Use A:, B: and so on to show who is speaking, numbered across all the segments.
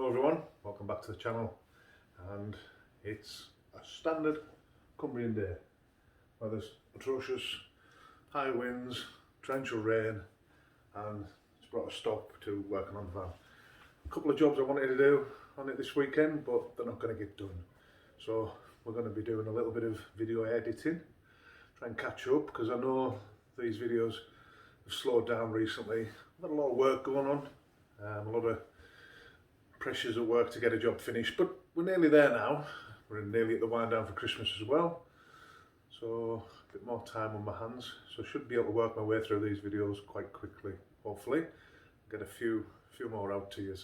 A: Hello everyone, welcome back to the channel, and it's a standard Cumbrian day. Weather's atrocious, high winds, torrential rain, and it's brought a stop to working on the van. A couple of jobs I wanted to do on it this weekend, but they're not going to get done. So we're going to be doing a little bit of video editing, try and catch up, because I know these videos have slowed down recently. I've got a lot of work going on, a lot of pressures at work to get a job finished, but we're nearly there now. We're nearly at the wind down for Christmas as well, so a bit more time on my hands, so I should be able to work my way through these videos quite quickly, hopefully get a few more out to you.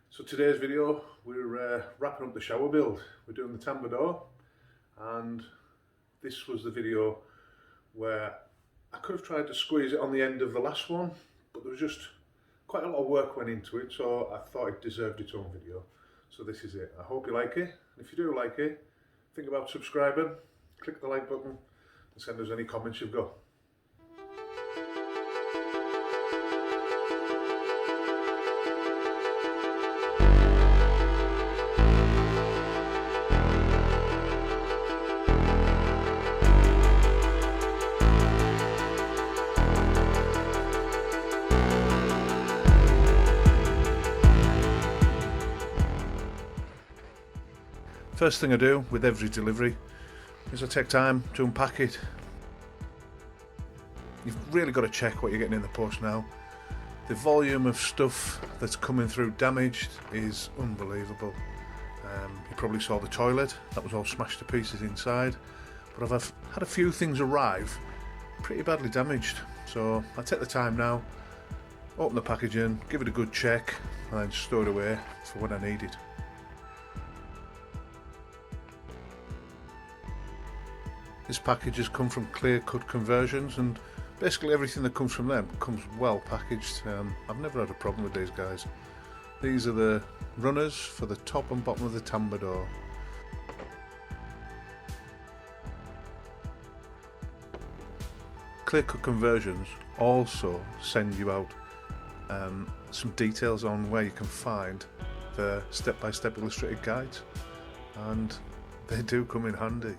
A: So today's video, we're wrapping up the shower build. We're doing the tambour door, and this was the video where I could have tried to squeeze it on the end of the last one, but there was just quite a lot of work went into it, so I thought it deserved its own video. So this is it. I hope you like it. If you do like it, think about subscribing, click the like button, and send us any comments you've got. First thing I do with every delivery is I take time to unpack it. You've really got to check what you're getting in the post now. The volume of stuff that's coming through damaged is unbelievable. You probably saw the toilet, that was all smashed to pieces inside, but I've had a few things arrive pretty badly damaged, so I take the time now, open the packaging, give it a good check, and then store it away for when I need it. This package has come from Clear Cut Conversions, and basically everything that comes from them comes well packaged. I've never had a problem with these guys. These are the runners for the top and bottom of the tambour door. Clear Cut Conversions also send you out some details on where you can find the step-by-step illustrated guides, and they do come in handy.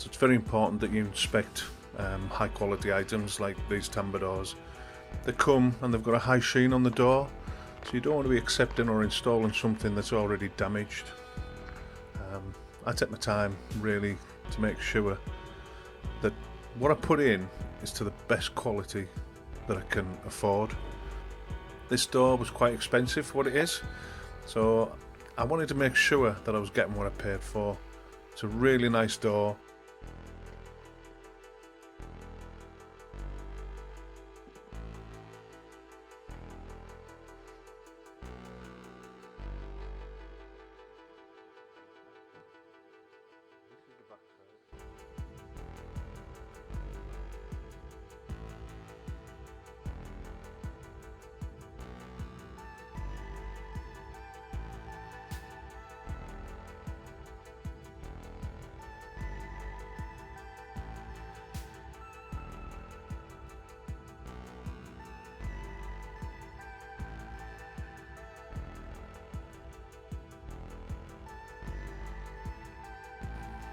A: It's very important that you inspect high quality items like these tambour doors. They come and they've got a high sheen on the door, so you don't want to be accepting or installing something that's already damaged. I take my time really to make sure that what I put in is to the best quality that I can afford. This door was quite expensive for what it is, so I wanted to make sure that I was getting what I paid for. It's a really nice door.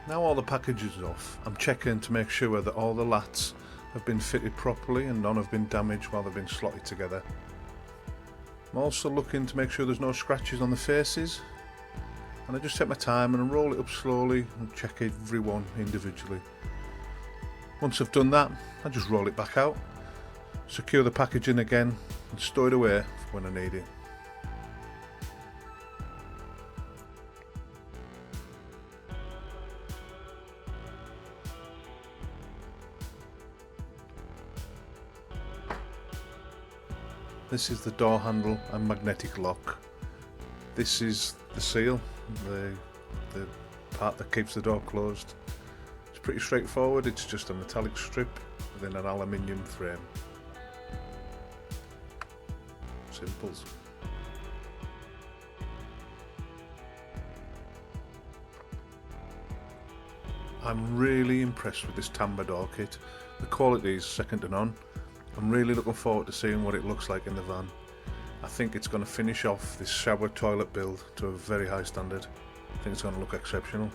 A: Now all the package is off, I'm checking to make sure that all the lats have been fitted properly and none have been damaged while they've been slotted together. I'm also looking to make sure there's no scratches on the faces, and I just take my time and roll it up slowly and check every one individually. Once I've done that, I just roll it back out, secure the packaging again and store it away for when I need it. This is the door handle and magnetic lock. This is the seal, the part that keeps the door closed. It's pretty straightforward, it's just a metallic strip within an aluminium frame. simples. I'm really impressed with this tambour door kit. The quality is second to none. I'm really looking forward to seeing what it looks like in the van. I think it's going to finish off this shower toilet build to a very high standard. I think it's going to look exceptional.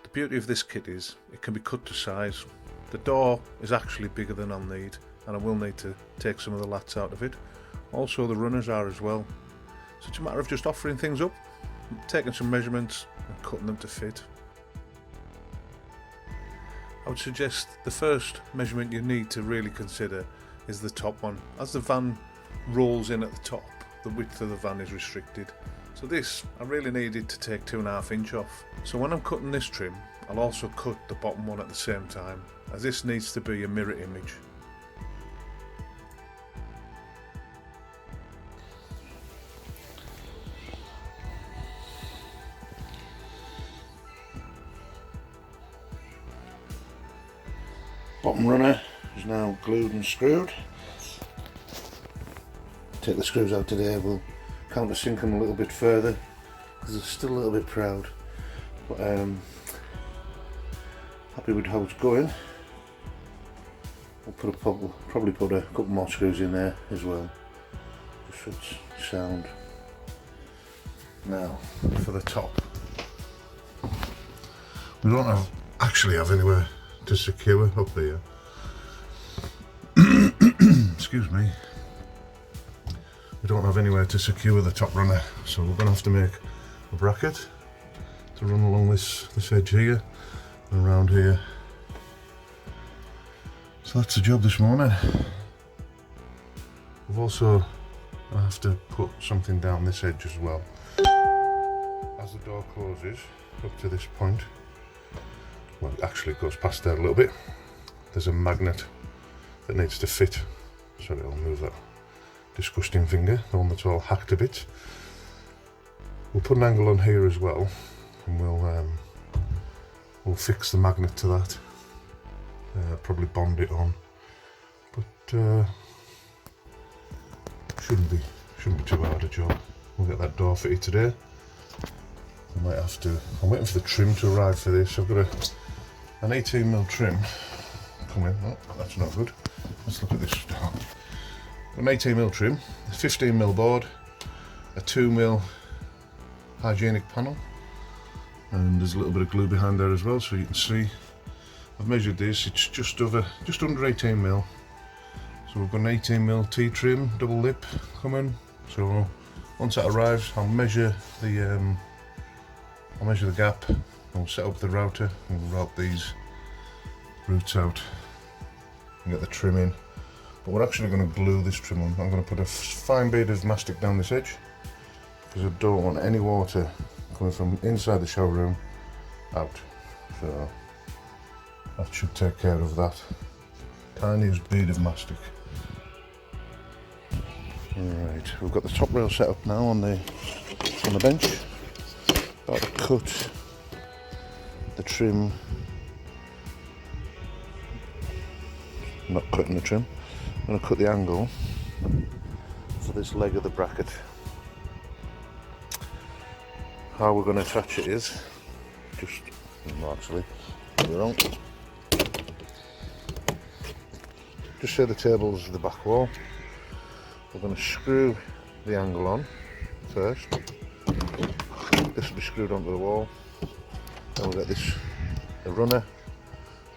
A: The beauty of this kit is it can be cut to size. The door is actually bigger than I'll need, and I will need to take some of the lats out of it. Also the runners are as well. So it's a matter of just offering things up, taking some measurements and cutting them to fit. I would suggest the first measurement you need to really consider is the top one. As the van rolls in at the top, the width of the van is restricted. So this, I really needed to take 2.5 inches off. So when I'm cutting this trim, I'll also cut the bottom one at the same time, as this needs to be a mirror image. Bottom runner is now glued and screwed. Take the screws out today, we'll countersink them a little bit further because they're still a little bit proud, but happy with how it's going. We'll probably put a couple more screws in there as well, just so it's sound. Now for the top, we don't actually have anywhere to secure up here. Excuse me. We don't have anywhere to secure the top runner, so we're going to have to make a bracket to run along this edge here and around here. So that's the job this morning. We've also I have to put something down this edge as well. As the door closes up to this point, well, it actually goes past there a little bit, there's a magnet that needs to fit. Sorry, I'll move that disgusting finger, the one that's all hacked a bit. We'll put an angle on here as well, and we'll fix the magnet to that. Probably bond it on, but shouldn't be too hard a job. We'll get that door fitted today. I might have to. I'm waiting for the trim to arrive for this. I've got an 18mm trim coming. Oh, that's not good. Let's look at this now. An 18mm trim, a 15mm board, a 2mm hygienic panel, and there's a little bit of glue behind there as well, so you can see. I've measured this, it's just under 18mm. So we've got an 18mm T-trim, double lip coming. So once that arrives, I'll measure the gap, I'll set up the router, and we'll route these roots out and get the trim in. But we're actually going to glue this trim on. I'm going to put a fine bead of mastic down this edge because I don't want any water coming from inside the shower room out. So that should take care of that. Tiniest bead of mastic. Alright, we've got the top rail set up now on the bench. About to cut the trim. I'm not cutting the trim. I'm going to cut the angle for this leg of the bracket. How we're going to attach it is just, no, actually, wrong. Just say the table's the back wall. We're going to screw the angle on first. This will be screwed onto the wall. Then we'll get this a runner,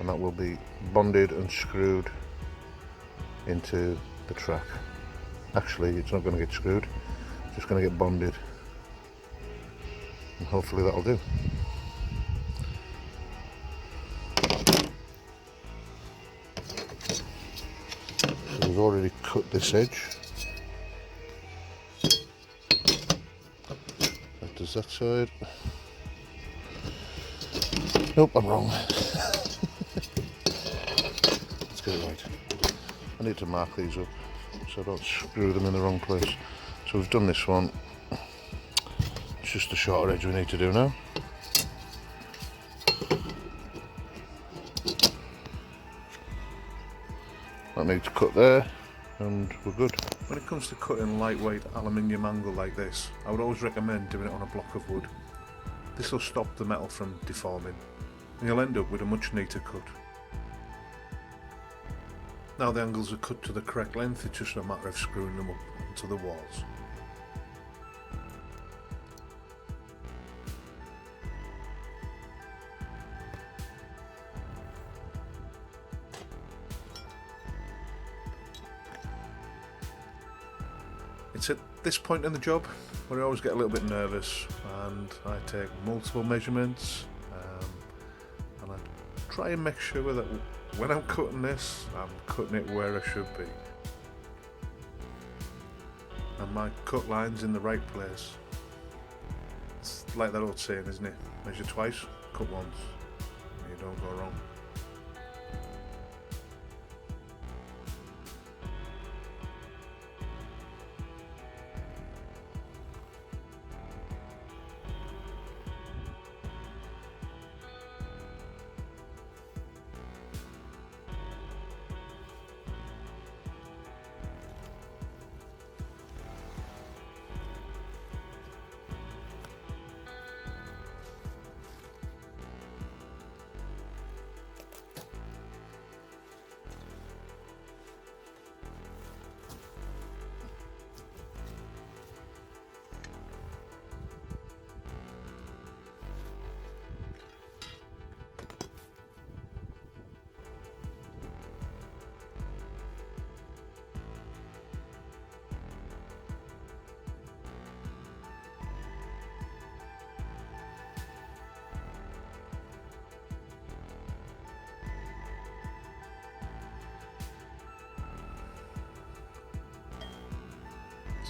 A: and that will be bonded and screwed into the track. Actually, it's not going to get screwed, it's just going to get bonded, and hopefully that'll do. So we've already cut this edge. That does that side. Nope, I'm wrong. Let's get it right. I need to mark these up so I don't screw them in the wrong place. So we've done this one. It's just the shorter edge we need to do now. That needs cut there, and we're good. When it comes to cutting lightweight aluminium angle like this, I would always recommend doing it on a block of wood. This will stop the metal from deforming, and you'll end up with a much neater cut. Now the angles are cut to the correct length, it's just a matter of screwing them up onto the walls. It's at this point in the job where I always get a little bit nervous, and I take multiple measurements, and I try and make sure that when I'm cutting this, I'm cutting it where I should be. And my cut line's in the right place. It's like that old saying, isn't it? Measure twice, cut once, and you don't go wrong.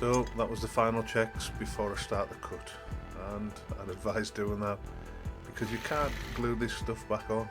A: So that was the final checks before I start the cut, and I'd advise doing that because you can't glue this stuff back on.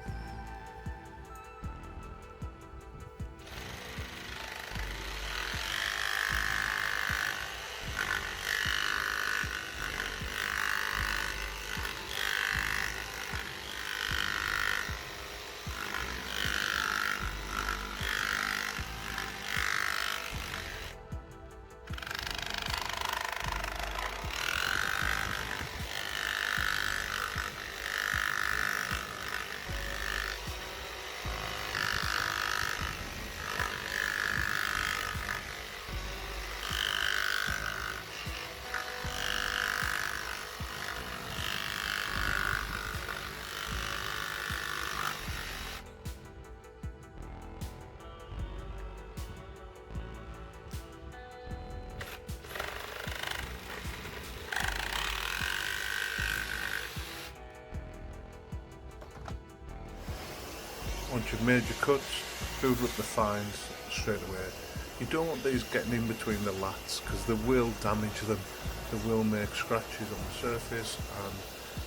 A: Once you've made your cuts, hoover up the fines straight away. You don't want these getting in between the lats because they will damage them, they will make scratches on the surface, and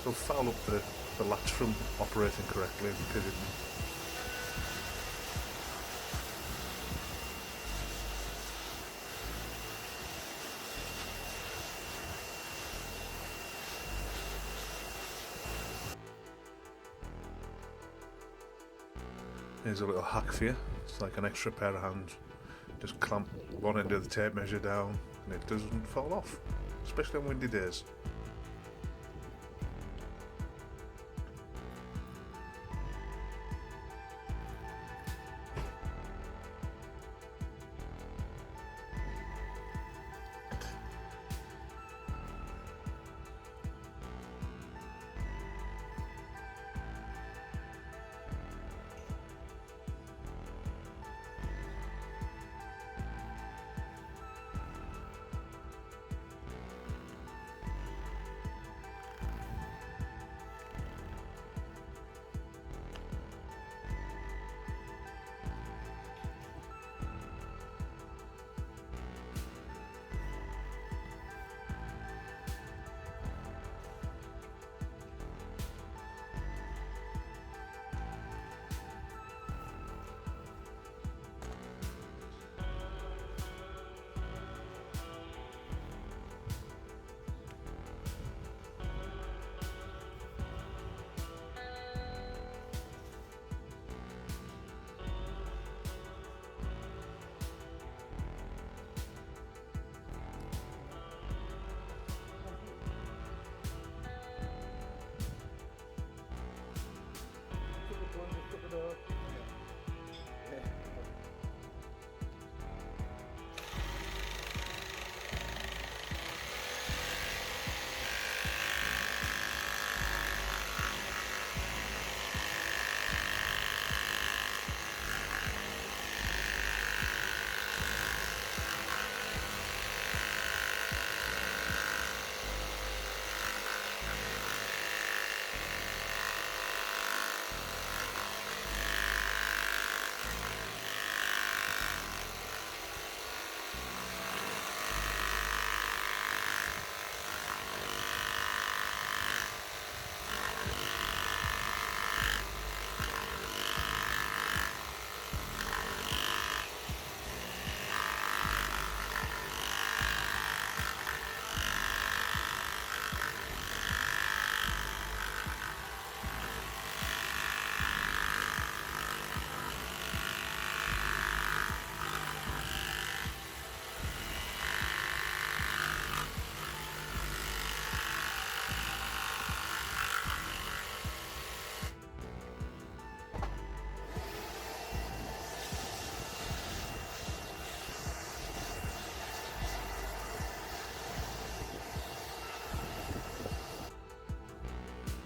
A: they'll foul up the lats from operating correctly and pivoting. Here's a little hack for you. It's like an extra pair of hands. Just clamp one end of the tape measure down and it doesn't fall off, especially on windy days.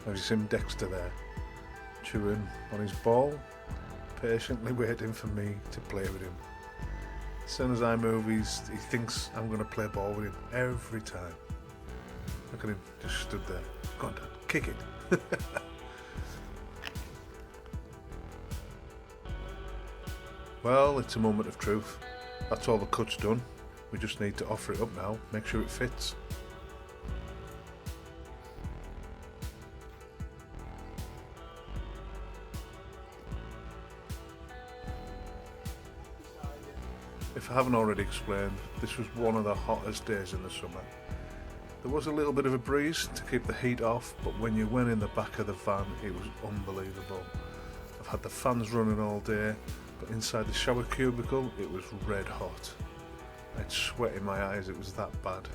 A: Have you seen Dexter there, chewing on his ball, patiently waiting for me to play with him? As soon as I move, he thinks I'm going to play ball with him every time. Look at him, just stood there. Go on, Dad, kick it. Well, it's a moment of truth. That's all the cut's done. We just need to offer it up now, make sure it fits. If I haven't already explained, this was one of the hottest days in the summer. There was a little bit of a breeze to keep the heat off, but when you went in the back of the van, it was unbelievable. I've had the fans running all day, but inside the shower cubicle, it was red hot. I had sweat in my eyes, it was that bad.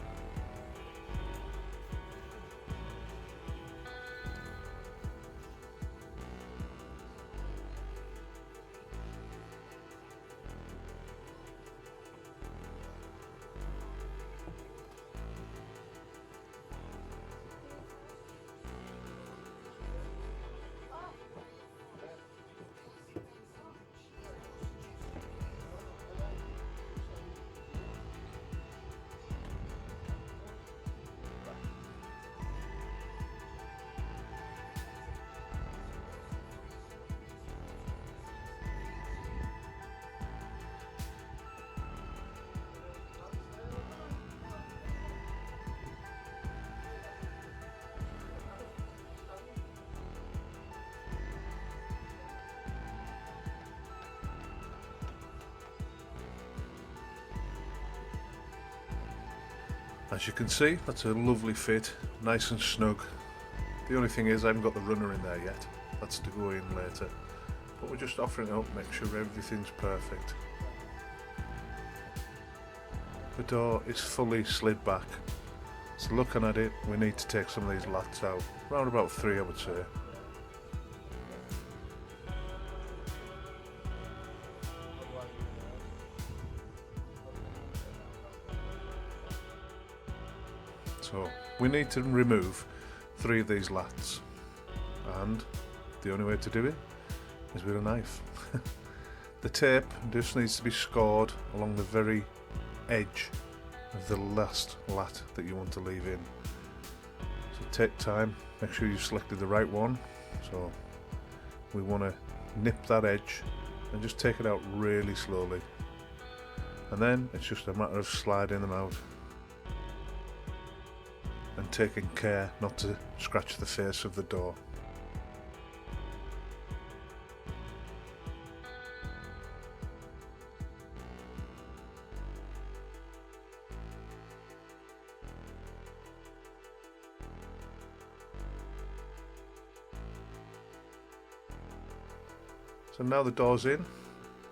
A: As you can see, that's a lovely fit, nice and snug. The only thing is I haven't got the runner in there yet, that's to go in later. But we're just offering it up, make sure everything's perfect. The door is fully slid back, so looking at it, we need to take some of these lats out, around about 3 I would say. So we need to remove 3 of these lats, and the only way to do it is with a knife. The tape just needs to be scored along the very edge of the last lat that you want to leave in. So take time, make sure you've selected the right one. So we want to nip that edge and just take it out really slowly, and then it's just a matter of sliding them out and taking care not to scratch the face of the door. So now the door's in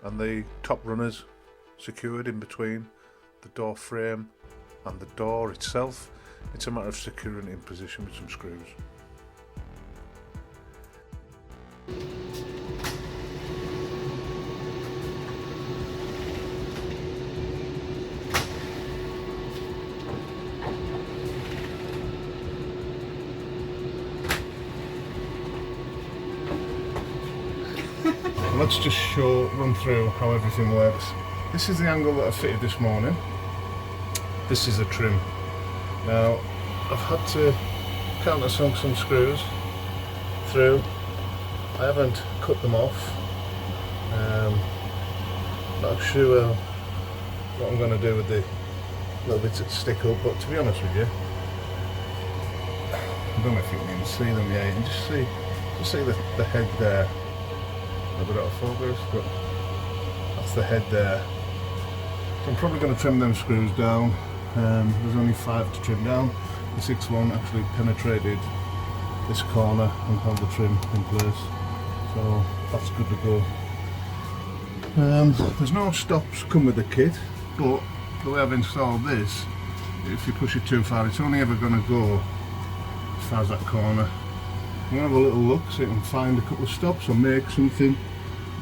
A: and the top runners secured in between the door frame and the door itself. It's a matter of securing it in position with some screws. Let's just run through how everything works. This is the angle that I fitted this morning. This is a trim. Now, I've had to countersunk some screws through. I haven't cut them off. Not sure what I'm going to do with the little bits that stick up, but to be honest with you, I don't know if you can even see them. Yeah, you can just see the head there. A bit out of focus, but that's the head there. So I'm probably going to trim them screws down. There's only 5 to trim down. The 6th one actually penetrated this corner and held the trim in place, so that's good to go. There's no stops come with the kit, but the way I've installed this, if you push it too far, it's only ever going to go as far as that corner. I'm going to have a little look so you can find a couple of stops or make something.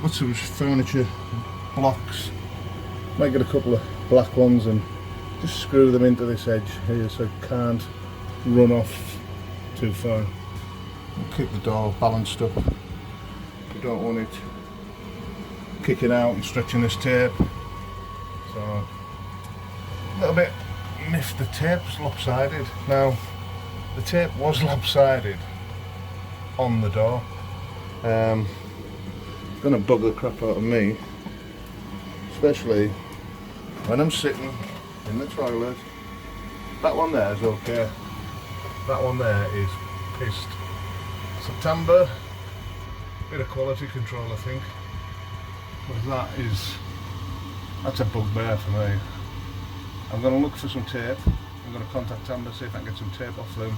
A: Got some furniture blocks, might get a couple of black ones and just screw them into this edge here so it can't run off too far. and keep the door balanced up. You don't want it kicking out and stretching this tape. So a little bit miffed the tape's lopsided. Now the tape was lopsided on the door. It's gonna bug the crap out of me, especially when I'm sitting in the toilet. That one there is okay. That one there is pissed. September, bit of quality control I think. But that's a bugbear for me. I'm going to look for some tape. I'm going to contact Tambour, see if I can get some tape off them,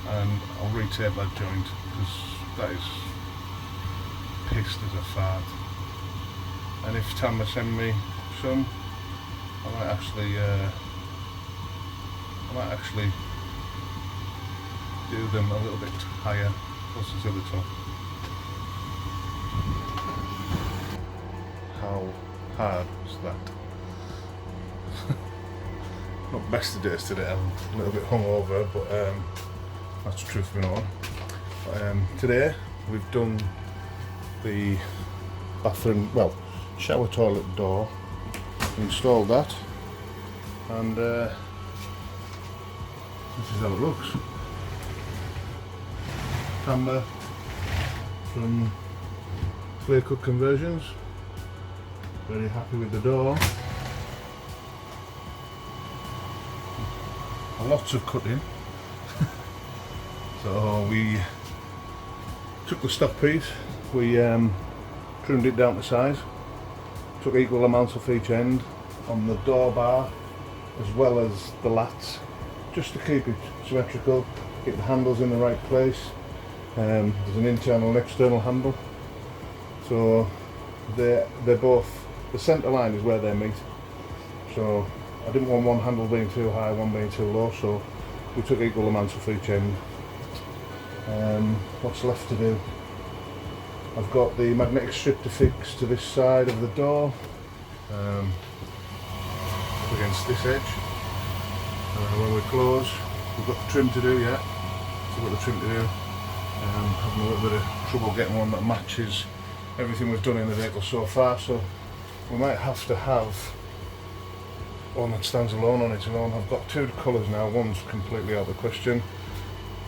A: and I'll re-tape that joint because that is pissed as a fart. And if Tambour send me some, I might actually do them a little bit higher, closer to the top. How hard was that? Not best of days today, I'm a little bit hungover, but that's the truth of it all. Today we've done the bathroom, well, shower toilet door, installed that, and this is how it looks. Tambour from Clear Cut Conversions, very happy with the door. Lots of cutting. So we took the stock piece, we trimmed it down to size, took equal amounts off each end on the door bar as well as the lats, just to keep it symmetrical, keep the handles in the right place. There's an internal and external handle, so they're both, the centre line is where they meet, so I didn't want one handle being too high, one being too low, so we took equal amounts off each end. What's left to do? I've got the magnetic strip to fix to this side of the door, up against this edge. When we close, we've got the trim to do, yeah, so we've got the trim to do. Having a little bit of trouble getting one that matches everything we've done in the vehicle so far, so we might have to have one that stands alone on its own. I've got two colours now, one's completely out of the question,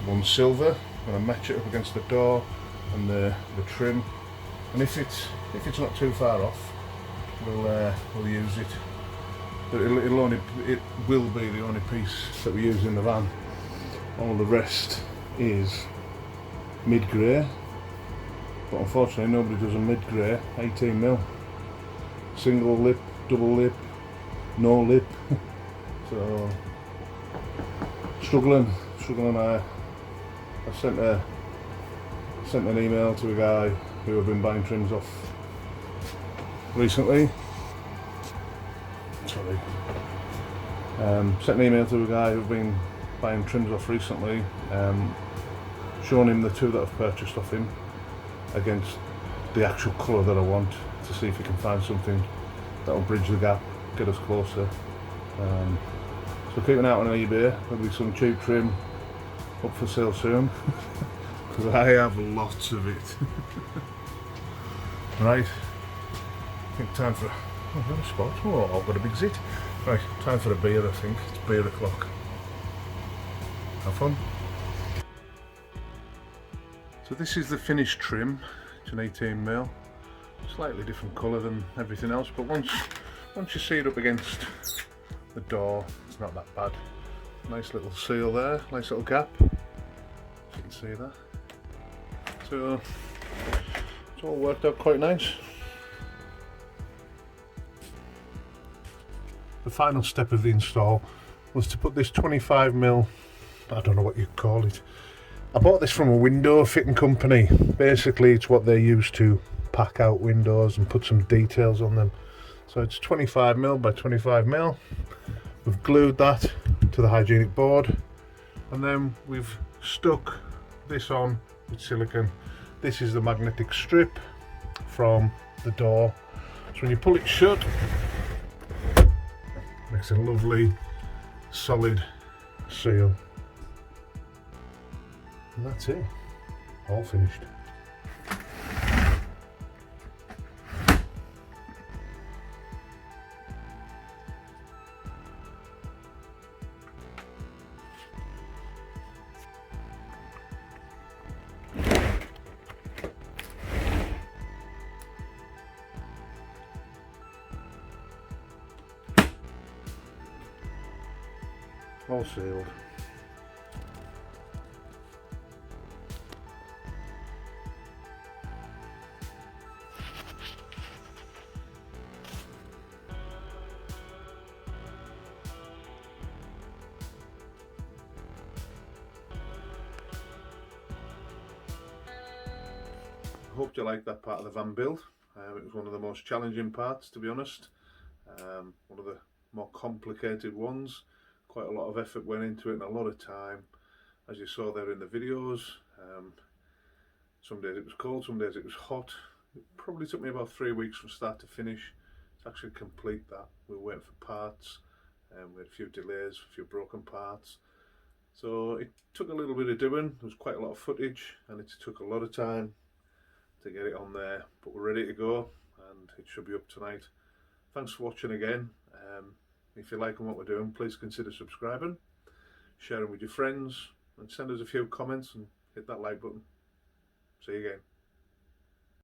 A: one's silver. I'm going to match it up against the door and the trim, and if it's not too far off, we'll use it. But it will be the only piece that we use in the van. All the rest is mid-grey, but unfortunately nobody does a mid-grey 18mm. Single lip, double lip, no lip. So struggling. I sent an email to a guy who I've been buying trims off recently. Sorry. Sent an email to a guy who've been buying trims off recently, showing him the two that I've purchased off him against the actual colour that I want, to see if he can find something that will bridge the gap, get us closer. So keep an eye out on eBay, there'll be some cheap trim up for sale soon, because I have lots of it. Right, I think time for, oh, I've got a spot, oh, I've got a big zit. Right, time for a beer I think, it's beer o'clock. Have fun. So this is the finished trim, it's an 18mm, slightly different colour than everything else, but once you see it up against the door, it's not that bad. Nice little seal there, nice little gap, you can see that. So it's all worked out quite nice. The final step of the install was to put this 25mm, I don't know what you'd call it. I bought this from a window fitting company. Basically it's what they use to pack out windows and put some details on them. So it's 25mm by 25mm. We've glued that to the hygienic board, and then we've stuck this on with silicone. This is the magnetic strip from the door. So when you pull it shut, it makes a lovely solid seal. And that's it. all finished. All sealed. I hope you liked that part of the van build. It was one of the most challenging parts, to be honest. One of the more complicated ones. Quite a lot of effort went into it and a lot of time, as you saw there in the videos. Some days it was cold, some days it was hot. It probably took me about 3 weeks from start to finish to actually complete that. We were waiting for parts, and we had a few delays, a few broken parts. So it took a little bit of doing. There was quite a lot of footage and it took a lot of time to get it on there, but we're ready to go and it should be up tonight. Thanks for watching again. If you're liking what we're doing, please consider subscribing, sharing with your friends, and send us a few comments and hit that like button. See you again.